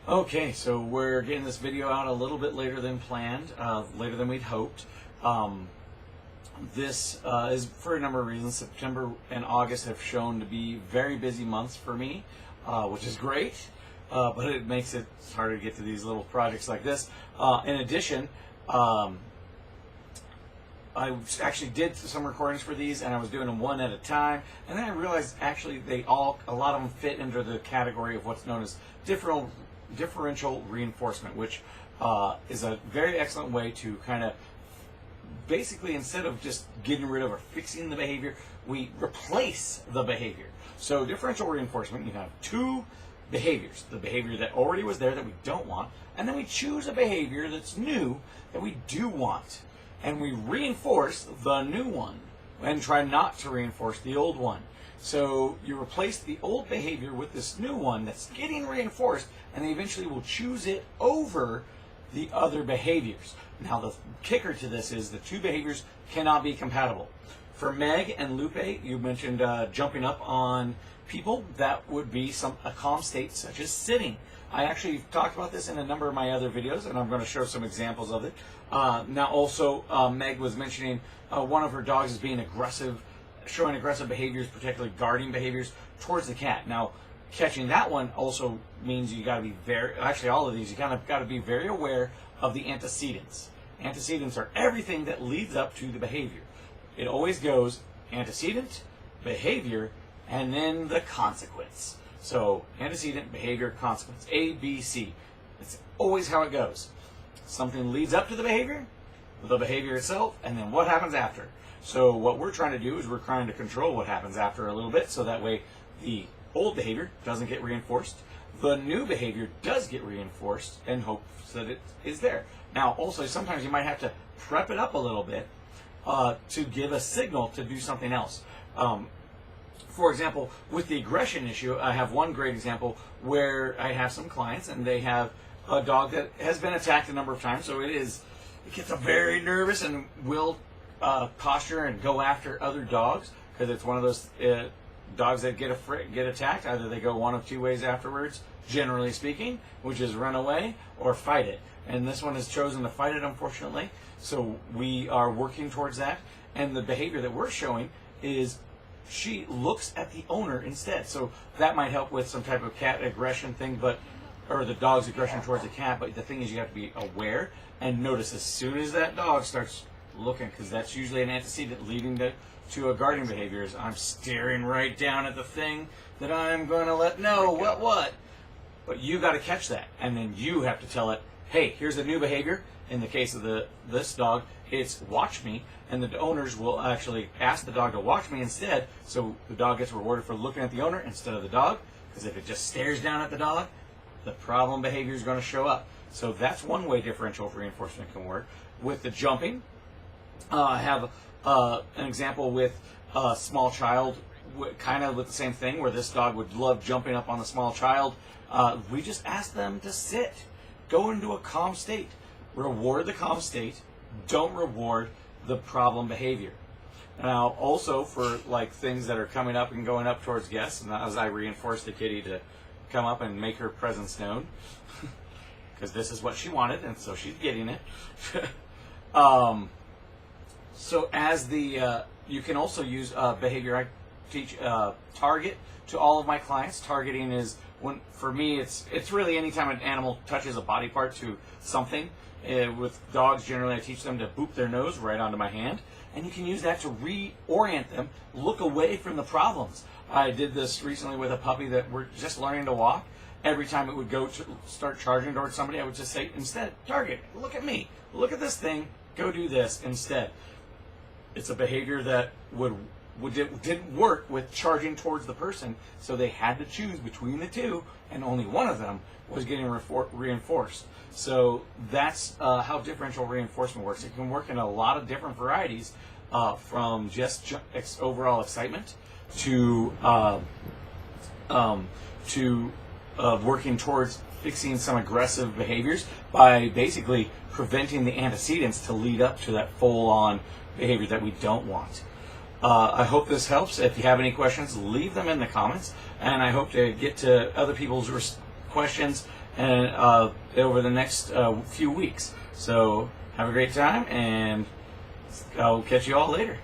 Okay, so we're getting this video out a little bit later than planned, later than we'd hoped. This is for a number of reasons. September and August have shown to be very busy months for me, which is great, but it makes it harder to get to these little projects like this. In addition, I actually did some recordings for these, and I was doing them one at a time, and then I realized actually a lot of them fit into the category of what's known as differential reinforcement, which is a very excellent way to kind of basically, instead of just getting rid of or fixing the behavior, we replace the behavior. So differential reinforcement, you have two behaviors: the behavior that already was there that we don't want, and then we choose a behavior that's new that we do want, and we reinforce the new one and try not to reinforce the old one. So you replace the old behavior with this new one that's getting reinforced, and they eventually will choose it over the other behaviors. Now the kicker to this is the two behaviors cannot be compatible. For Meg and Lupe, you mentioned jumping up on people. That would be a calm state such as sitting. I actually talked about this in a number of my other videos, and I'm going to show some examples of it. Now also, Meg was mentioning one of her dogs is being aggressive, showing aggressive behaviors, particularly guarding behaviors towards the cat. Now, catching that one also means you got to be actually all of these, you kind of got to be very aware of the antecedents. Antecedents are everything that leads up to the behavior. It always goes antecedent, behavior, and then the consequence. So antecedent, behavior, consequence, A, B, C. It's always how it goes. Something leads up to the behavior itself, and then what happens after. So what we're trying to do is we're trying to control what happens after a little bit, so that way the old behavior doesn't get reinforced, the new behavior does get reinforced, and hopes that it is there. Now also, sometimes you might have to prep it up a little bit to give a signal to do something else. For example, with the aggression issue, I have one great example where I have some clients and they have a dog that has been attacked a number of times, so it gets very nervous and will posture and go after other dogs, because it's one of those dogs that get attacked. Either they go one of two ways afterwards, generally speaking, which is run away or fight it. And this one has chosen to fight it, unfortunately. So we are working towards that. And the behavior that we're showing is she looks at the owner instead. So that might help with some type of cat aggression thing, or the dog's aggression towards the cat. But the thing is, you have to be aware and notice as soon as that dog starts looking, because that's usually an antecedent leading to a guarding behavior, is I'm staring right down at the thing that I'm going to let know what. But you got to catch that, and then you have to tell it, hey, here's a new behavior. In the case of this dog, it's watch me, and the owners will actually ask the dog to watch me instead, so the dog gets rewarded for looking at the owner instead of the dog, because if it just stares down at the dog, the problem behavior is going to show up. So that's one way differential reinforcement can work. With the jumping, I have an example with a small child, kind of with the same thing, where this dog would love jumping up on the small child. We just ask them to sit, go into a calm state, reward the calm state, don't reward the problem behavior. Now also for like things that are coming up and going up towards guests, and as I reinforce the kitty to come up and make her presence known, because this is what she wanted, and so she's getting it. So as you can also use behavior. I teach target to all of my clients. Targeting is, for me, it's really anytime an animal touches a body part to something. With dogs, generally, I teach them to boop their nose right onto my hand, and you can use that to reorient them, look away from the problems. I did this recently with a puppy that we're just learning to walk. Every time it would go to start charging towards somebody, I would just say, instead, target, look at me, look at this thing, go do this instead. It's a behavior that didn't work with charging towards the person, so they had to choose between the two, and only one of them was getting reinforced. So that's how differential reinforcement works. It can work in a lot of different varieties, from just overall excitement to working towards fixing some aggressive behaviors by basically preventing the antecedents to lead up to that full-on behavior that we don't want. I hope this helps. If you have any questions, leave them in the comments, and I hope to get to other people's questions and over the next few weeks. So have a great time, and I'll catch you all later.